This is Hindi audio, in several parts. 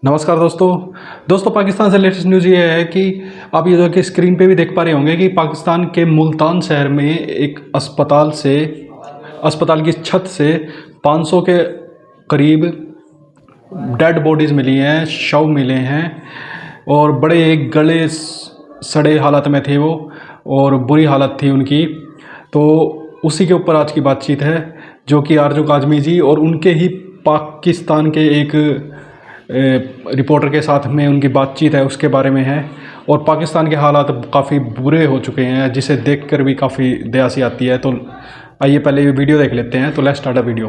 नमस्कार दोस्तों पाकिस्तान से लेटेस्ट न्यूज़ ये है कि आप ये जो कि स्क्रीन पे भी देख पा रहे होंगे कि पाकिस्तान के मुल्तान शहर में एक अस्पताल की छत से 500 के करीब डेड बॉडीज़ मिली हैं, शव मिले हैं और बड़े एक गले सड़े हालत में थे वो और बुरी हालत थी उनकी। तो उसी के ऊपर आज की बातचीत है जो कि आरजू काजमी जी और उनके ही पाकिस्तान के एक रिपोर्टर के साथ में उनकी बातचीत है उसके बारे में है। और पाकिस्तान के हालात काफ़ी बुरे हो चुके हैं जिसे देखकर भी काफ़ी दया सी आती है। तो आइए पहले ये वीडियो देख लेते हैं। तो लेट्स स्टार्ट अ वीडियो।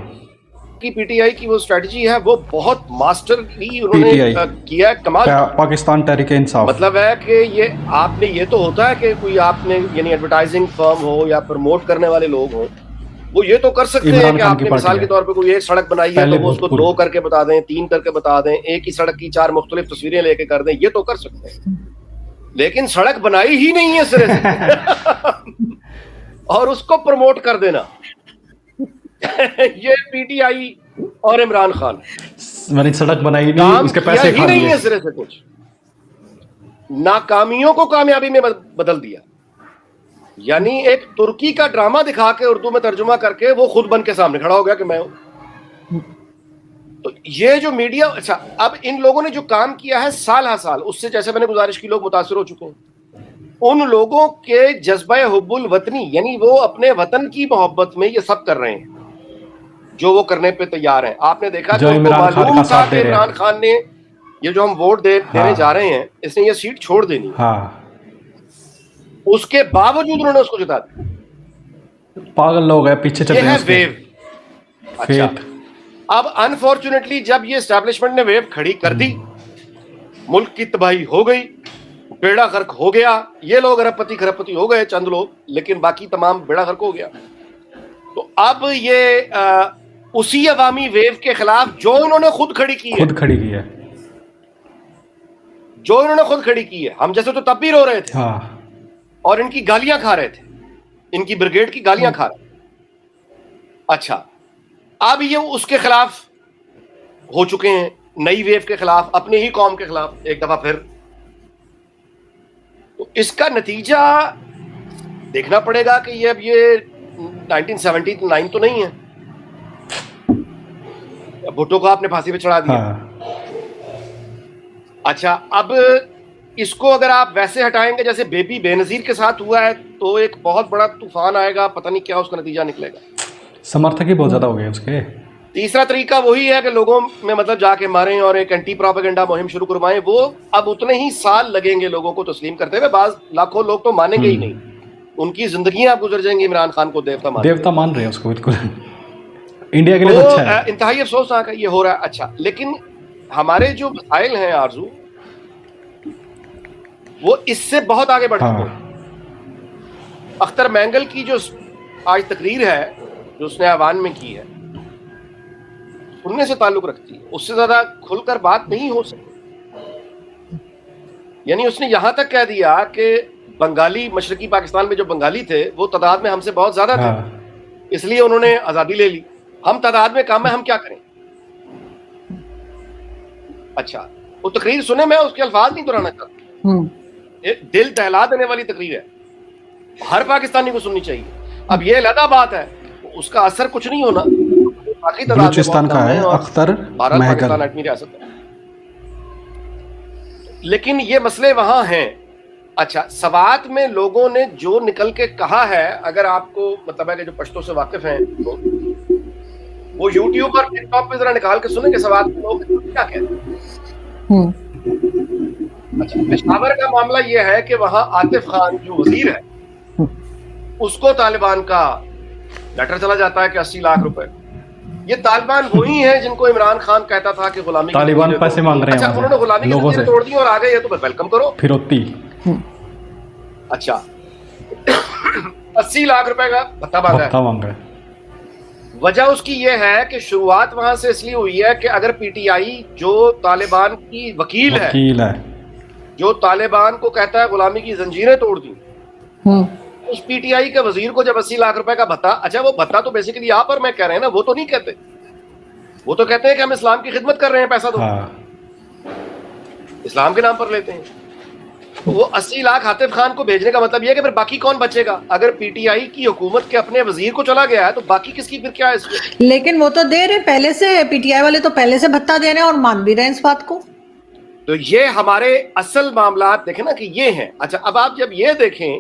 की पीटीआई की वो स्ट्रेटजी है वो बहुत मास्टरली उन्होंने किया है, कमाल। पाकिस्तान तहरीक इंसाफ मतलब है कि ये आपने ये तो होता है कि कोई आपने यानी एडवर्टाइजिंग फर्म हो या प्रमोट करने वाले लोग हो, वो ये तो कर सकते हैं कि आपने मिसाल के तौर पे कोई एक सड़क बनाई है तो वो उसको 2 करके बता दें, 3 करके बता दें, एक ही सड़क की 4 मुख्तलिफ तस्वीरें लेके कर दें, ये तो कर सकते हैं। लेकिन सड़क बनाई ही नहीं है सिरे से और उसको प्रमोट कर देना ये पीटीआई और इमरान खान। मैंने सड़क बनाई नहीं, उसके पैसे ही नहीं है सिरे से, कुछ नाकामियों को कामयाबी में बदल दिया। यानी एक तुर्की का ड्रामा दिखा के उर्दू में तर्जुमा करके वो खुद बन के सामने खड़ा हो गया कि मैं हूं। तो ये जो मीडिया, अच्छा अब इन लोगों ने जो काम किया है साल हा साल, उससे जैसे मैंने गुजारिश की, लोग मुतासिर हो चुके हैं। उन लोगों के जज्बा हुब्बुल वतनी यानी वो अपने वतन की मोहब्बत में ये सब कर रहे हैं जो वो करने पे तैयार हैं। आपने देखा कि मालूम था कि इमरान खान ने ये जो हम वोट देने जा रहे हैं, इसने ये सीट छोड़ देनी। उसके बावजूद उन्होंने उसको जिता दिया। पागल लोग हैं, पीछे चल रहे हैं वेव। अच्छा, अब अनफॉर्चुनेटली जब ये एस्टैब्लिशमेंट ने वेव खड़ी कर दी, मुल्क की तबाही हो गई, बेड़ा गर्क हो गया। ये लोग अरबपति खरबपति हो गए चंद लोग, लेकिन बाकी तमाम बेड़ा गर्क हो गया। तो अब ये उसी अवामी वेव के खिलाफ जो इन्होंने खुद खड़ी की है, जो इन्होंने खुद खड़ी की है, हम जैसे तो तब भी रो रहे थे और इनकी गालियां खा रहे थे, इनकी ब्रिगेड की गालियां खा रहे थे। अच्छा, अब ये उसके खिलाफ हो चुके हैं, नई वेव के खिलाफ, अपनी ही कौम के खिलाफ एक दफा फिर। तो इसका नतीजा देखना पड़ेगा कि ये अब ये 1979 तो नहीं है। भुट्टो को आपने फांसी पे चढ़ा दिया। अच्छा, अब इसको अगर आप वैसे हटाएंगे जैसे बेबी बेनजीर के साथ हुआ है तो एक बहुत बड़ा तूफान आएगा, पता नहीं क्या उसका नतीजा निकलेगा। समर्थक ही बहुत ज्यादा हो गए उसके। तीसरा तरीका वही है कि लोगों में मतलब जाके मारें और एक एंटी प्रोपेगेंडा मुहिम शुरू करवाएं। वो अब उतने ही साल लगेंगे लोगों को तस्लीम करते हुए, बाज लाखों लोग तो मानेंगे ही नहीं, उनकी जिंदगियां अब गुजर जाएंगी इमरान खान को देवता मान रहे हैं उसको। बिल्कुल इंडिया के लिए तो अच्छा है। इंतहाई अफसोसनाक है ये हो रहा है। अच्छा, लेकिन हमारे जो मसाइल हैं आरजू, वो इससे बहुत आगे बढ़ चुके हैं। अख्तर मैंगल की जो आज तकरीर है जो उसने ऐवान में की है, सुनने से ताल्लुक रखती है, उससे ज्यादा खुलकर बात नहीं हो सकती। यानी उसने यहां तक कह दिया कि बंगाली, मशरकी पाकिस्तान में जो बंगाली थे वो तादाद में हमसे बहुत ज्यादा थे, इसलिए उन्होंने आजादी ले ली। हम तादाद में कम है, हम क्या करें। अच्छा, वो तकरीर सुने, मैं उसके अल्फाज नहीं दोहराना चाहता, दिल दहला देने वाली तकरीर है, हर पाकिस्तानी को सुननी चाहिए। अब ये अलग बात है, उसका असर कुछ नहीं होना, बाकी बलूचिस्तान का है अख्तर पाकिस्तान आठवीं रियासत है, लेकिन ये मसले वहां हैं। अच्छा, सवात में लोगों ने जो निकल के कहा है, अगर आपको मतलब है कि जो पश्तो से वाकिफ हैं वो यूट्यूब और टिकटॉक पे जरा निकाल के सुने कि सवात में लोग क्या कहते हैं। अच्छा, पेशावर का मामला यह है कि वहां आतिफ खान जो वजीर है उसको तालिबान का लेटर चला जाता है कि 80 लाख रुपए। ये तालिबान वही है जिनको इमरान खान कहता था कि गुलामी, तालिबान पैसे मांग रहे हैं। अच्छा, उन्होंने गुलामी की जंजीरें तोड़ दी और आ गए, ये तो वेलकम करो फिरौती। अच्छा 80 लाख रुपए का भत्ता मांगा है। वजह उसकी यह है कि शुरुआत वहां से इसलिए हुई है कि अगर पीटीआई जो तालिबान की वकील है, जो तालिबान को कहता है गुलामी की जंजीरें तोड़ दी, उस पीटीआई के वजीर को जब 80 लाख रुपए का भत्ता, अच्छा वो भत्ता तो बेसिकली यहाँ पर मैं कह रहे हैं ना, वो तो नहीं कहते, वो तो कहते हैं कि हम इस्लाम की खिदमत कर रहे हैं, पैसा दो। इस्लाम के नाम पर लेते हैं। तो वो 80 लाख आतिफ खान को भेजने का मतलब ये है कि फिर बाकी कौन बचेगा? अगर पीटीआई की हुकूमत के अपने वजीर को चला गया है तो बाकी किसकी फिर क्या है इसमें? लेकिन वो तो दे रहे पहले से, पीटीआई वाले तो पहले से भत्ता दे रहे हैं और मान भी रहे हैं इस बात को। तो ये हमारे असल मामला देखें ना कि ये हैं। अच्छा, अब आप जब ये देखें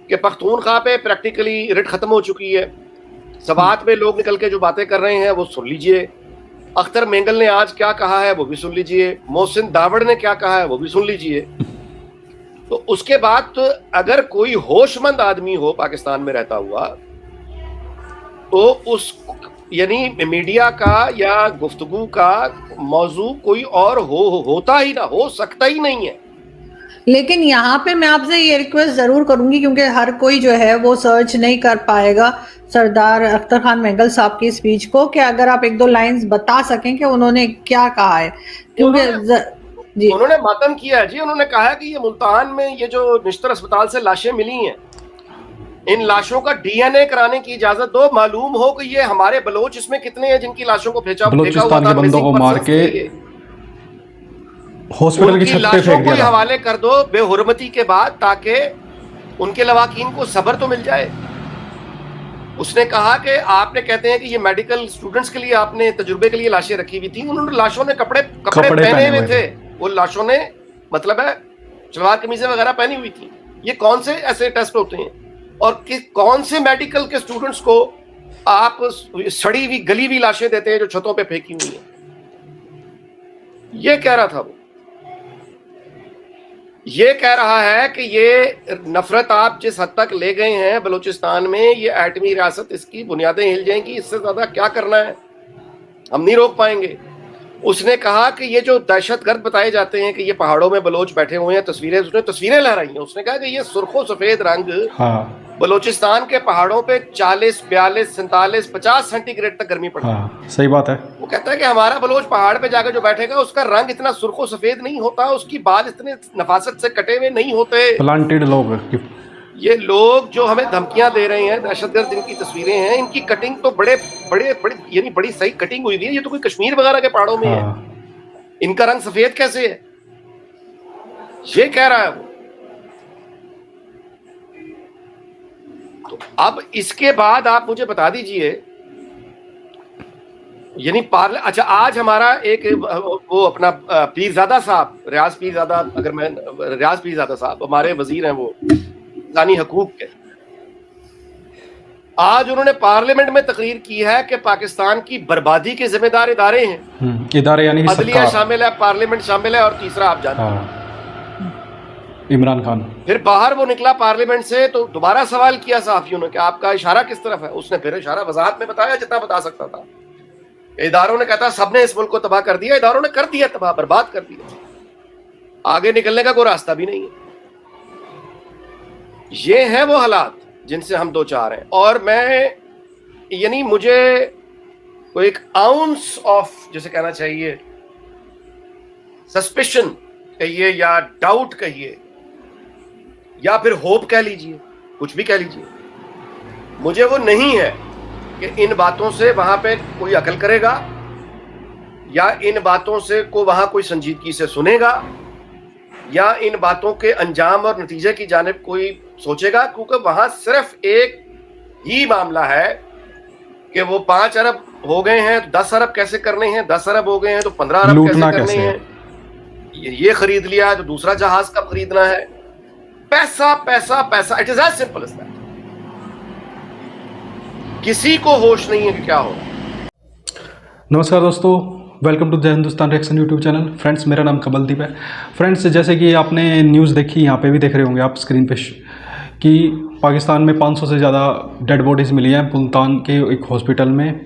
कि पख्तूनख्वा पे प्रैक्टिकली रिट खत्म हो चुकी है, सवात में लोग निकल के जो बातें कर रहे हैं वो सुन लीजिए, अख्तर मेंगल ने आज क्या कहा है वो भी सुन लीजिए, मोहसिन दावड़ ने क्या कहा है वो भी सुन लीजिए। तो उसके बाद तो अगर कोई होशमंद आदमी हो पाकिस्तान में रहता हुआ तो उस यानी मीडिया का या गुफ्तगू का मौजू कोई और होता ही ना, हो सकता ही नहीं है। लेकिन यहाँ पे मैं आपसे ये रिक्वेस्ट जरूर करूंगी, क्योंकि हर कोई जो है वो सर्च नहीं कर पाएगा सरदार अख्तर खान मेंगल साहब की स्पीच को, कि अगर आप एक दो लाइंस बता सकें कि उन्होंने क्या कहा है, क्योंकि जी उन्होंने मातम किया है जी। उन्होंने कहा है कि ये मुल्तान में ये जो निश्तर अस्पताल से लाशें मिली हैं, इन लाशों का डीएनए कराने की इजाजत दो, मालूम हो कि ये हमारे बलोच इसमें कितने हैं जिनकी लाशों को फेंका हुआ बलूचिस्तान के था, बंदों को मार के हॉस्पिटल की छत पे फेंक दिया था। हवाले कर दो बेहुरमती के बाद, ताकि उनके लवाकीन को सब्र तो मिल जाए। उसने कहा कि आपने कहते हैं कि ये मेडिकल स्टूडेंट्स के लिए आपने तजुर्बे के लिए लाशें रखी हुई थी, उन्होंने लाशों ने कपड़े पहने हुए थे, वो लाशों ने मतलब है सलवार कमीजें वगैरह पहनी हुई थी। ये कौन से ऐसे टेस्ट होते हैं? और कौन से मेडिकल के स्टूडेंट्स को आप सड़ी हुई गली हुई लाशें देते हैं जो छतों पे फेंकी हुई हैं? ये कह रहा था वो, ये कह रहा है कि ये नफरत आप जिस हद तक ले गए हैं बलूचिस्तान में, ये एटमी रियासत, इसकी बुनियादें हिल जाएंगी, इससे ज्यादा क्या करना है, हम नहीं रोक पाएंगे। उसने कहा कि ये जो दहशतगर्द बताए जाते हैं कि ये पहाड़ों में बलोच बैठे हुए हैं, तस्वीरें, उसने तस्वीरें लहराई हैं। उसने कहा कि ये सुर्खो सफेद रंग बलूचिस्तान के पहाड़ों पे 40, 42, 47, 50 सेंटीग्रेड तक गर्मी पड़ती है। सही बात है। वो कहता है कि हमारा बलोच पहाड़ पे जाकर जो बैठेगा उसका रंग इतना सुर्खो सफेद नहीं होता, उसकी बाल इतने नफासत से कटे हुए नहीं होते। प्लांटेड लोग, ये लोग जो हमें धमकियां दे रहे हैं, दहशतगर्द जिनकी तस्वीरें हैं, इनकी कटिंग तो बड़े यानी बड़ी सही कटिंग हुई है। ये तो कोई कश्मीर वगैरह के पहाड़ों में है, इनका रंग सफेद कैसे है? ये कह रहा है वो। तो अब इसके बाद आप मुझे बता दीजिए, यानी अच्छा आज हमारा एक वो अपना पीरजादा साहब, रियाज पीरजादा साहब हमारे वजीर हैं, वो इंसानी हकूक के, आज उन्होंने पार्लियामेंट में तकरीर की है कि पाकिस्तान की बर्बादी के जिम्मेदार इदारे हैं, इदारे यानी अदलिया शामिल है, पार्लियामेंट शामिल है, और तीसरा आप जानते हैं इमरान खान। फिर बाहर वो निकला पार्लियामेंट से तो दोबारा सवाल किया सहाफियों ने कि आपका इशारा किस तरफ है? उसने फिर इशारा वजाहत में बताया जितना बता सकता था। इदारों ने कहता सबने इस मुल्क को तबाह कर दिया, इदारों ने कर दिया तबाह, बर्बाद कर दिया, आगे निकलने का कोई रास्ता भी नहीं है। ये हैं वो हालात जिनसे हम दो चार हैं। और मैं यानी मुझे कोई एक आउंस ऑफ, जैसे कहना चाहिए, सस्पिशन कहिए या डाउट कहिए या फिर होप कह लीजिए, कुछ भी कह लीजिए, मुझे वो नहीं है कि इन बातों से वहां पे कोई अकल करेगा या इन बातों से को वहां कोई संजीदगी से सुनेगा या इन बातों के अंजाम और नतीजे की जानिब कोई सोचेगा, क्योंकि वहां सिर्फ एक ही मामला है कि वो 5 अरब हो गए हैं तो 10 अरब कैसे करने हैं, 10 अरब हो गए हैं तो 15 अरब कैसे करने हैं, ये खरीद लिया तो दूसरा जहाज कब खरीदना है, पैसा पैसा पैसा, it is as simple as that. किसी को होश नहीं है कि क्या हो। नमस्कार दोस्तों, welcome to the Hindustan reaction YouTube channel. Friends, मेरा नाम कमलदीप है। फ्रेंड्स, जैसे कि आपने न्यूज़ देखी, यहाँ पे भी देख रहे होंगे आप स्क्रीन पे, कि पाकिस्तान में 500 से ज़्यादा डेड बॉडीज़ मिली हैं मुल्तान के एक हॉस्पिटल में।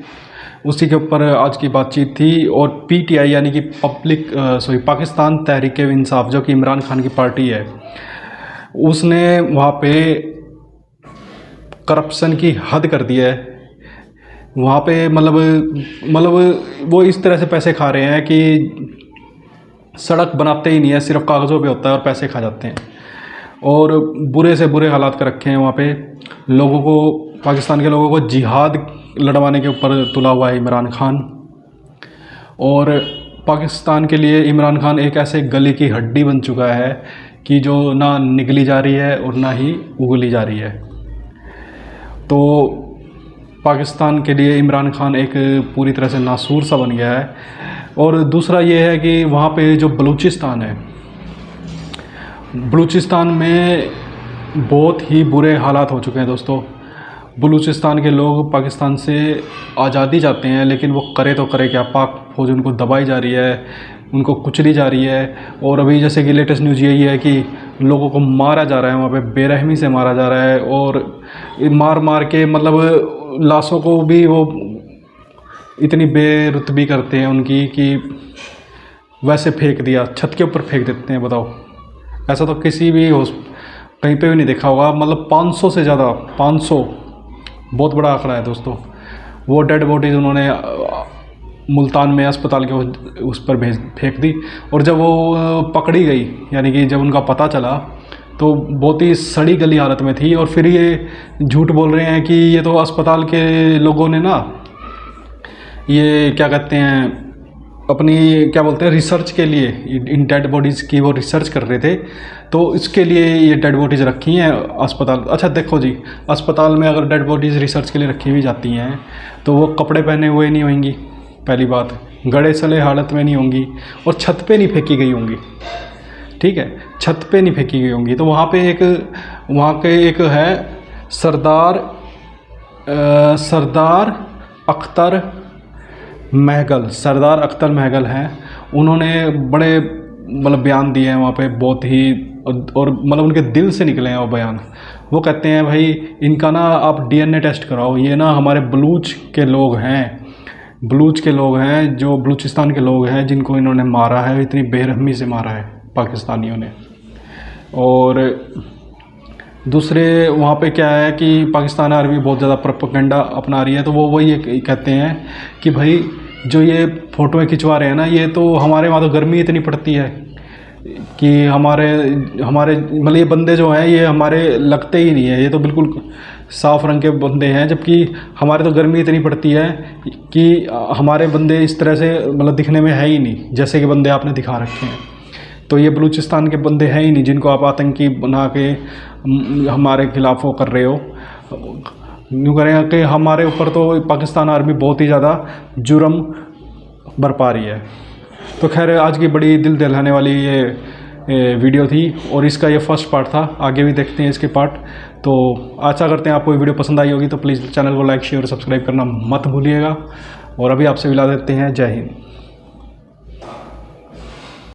उसी के ऊपर आज की बातचीत थी और पीटीआई यानी कि पाकिस्तान तहरीक इंसाफ, जो कि इमरान खान की पार्टी है, उसने वहाँ पे करप्शन की हद कर दी है। वहाँ पे मतलब वो इस तरह से पैसे खा रहे हैं कि सड़क बनाते ही नहीं है, सिर्फ कागज़ों पे होता है और पैसे खा जाते हैं। और बुरे से बुरे हालात कर रखे हैं वहाँ पे। लोगों को, पाकिस्तान के लोगों को जिहाद लड़वाने के ऊपर तुला हुआ है इमरान खान। और पाकिस्तान के लिए इमरान खान एक ऐसे गले की हड्डी बन चुका है कि जो ना निगली जा रही है और ना ही उगली जा रही है। तो पाकिस्तान के लिए इमरान खान एक पूरी तरह से नासूर सा बन गया है। और दूसरा ये है कि वहाँ पे जो बलूचिस्तान है, बलूचिस्तान में बहुत ही बुरे हालात हो चुके हैं दोस्तों। बलूचिस्तान के लोग पाकिस्तान से आज़ादी चाहते हैं, लेकिन वो करे तो करे क्या, पाक फौज उनको दबाई जा रही है, उनको कुचली जा रही है। और अभी जैसे कि लेटेस्ट न्यूज़ यही है कि लोगों को मारा जा रहा है, वहाँ पे बेरहमी से मारा जा रहा है। और मार मार के मतलब लाशों को भी वो इतनी बेरुतबी करते हैं उनकी कि वैसे फेंक दिया, छत के ऊपर फेंक देते हैं। बताओ, ऐसा तो किसी भी कहीं पे भी नहीं देखा होगा। मतलब 500 से ज़्यादा, 500 बहुत बड़ा आंकड़ा है दोस्तों। वो डेड बॉडीज़ उन्होंने मुल्तान में अस्पताल के उस पर फेंक दी। और जब वो पकड़ी गई, यानी कि जब उनका पता चला, तो बहुत ही सड़ी गली हालत में थी। और फिर ये झूठ बोल रहे हैं कि ये तो अस्पताल के लोगों ने ना, ये क्या कहते हैं, अपनी क्या बोलते हैं, रिसर्च के लिए इन डेड बॉडीज़ की वो रिसर्च कर रहे थे, तो इसके लिए ये डेड बॉडीज़ रखी हैं अस्पताल। अच्छा देखो जी, अस्पताल में अगर डेड बॉडीज़ रिसर्च के लिए रखी हुई जाती हैं तो वो कपड़े पहने हुए नहीं होंगी, पहली बात, गड़े सले हालत में नहीं होंगी, और छत पे नहीं फेंकी गई होंगी। ठीक है, छत पे नहीं फेंकी गई होंगी। तो वहाँ के एक है सरदार अख्तर महगल हैं। उन्होंने बड़े मतलब बयान दिए हैं वहाँ पे, बहुत ही, और मतलब उनके दिल से निकले हैं वो बयान। वो कहते हैं भाई इनका ना आप DNA टेस्ट कराओ, ये ना हमारे बलूच के लोग हैं, जो बलूचिस्तान के लोग हैं, जिनको इन्होंने मारा है, इतनी बेरहमी से मारा है पाकिस्तानियों ने। और दूसरे वहाँ पे क्या है कि पाकिस्तान आर्मी बहुत ज़्यादा प्रोपेगेंडा अपना रही है। तो वो वही कहते हैं कि भाई जो ये फ़ोटोएं खिंचवा रहे हैं ना, ये तो हमारे वहाँ तो गर्मी इतनी पड़ती है कि हमारे मतलब ये बंदे जो हैं ये हमारे लगते ही नहीं है, ये तो बिल्कुल साफ़ रंग के बंदे हैं, जबकि हमारे तो गर्मी इतनी पड़ती है कि हमारे बंदे इस तरह से मतलब दिखने में है ही नहीं जैसे कि बंदे आपने दिखा रखे हैं। तो ये बलूचिस्तान के बंदे हैं ही नहीं जिनको आप आतंकी बना के हमारे खिलाफ वो कर रहे हो। यूँ करें कि हमारे ऊपर तो पाकिस्तान आर्मी बहुत ही ज़्यादा जुर्म बरपा रही है। तो खैर आज की बड़ी दिल दहलाने वाली ये वीडियो थी, और इसका ये फर्स्ट पार्ट था। आगे भी देखते हैं इसके पार्ट। तो आशा करते हैं आपको ये वीडियो पसंद आई होगी। तो प्लीज़ चैनल को लाइक, शेयर और सब्सक्राइब करना मत भूलिएगा। और अभी आपसे विदा देते हैं। जय हिंद।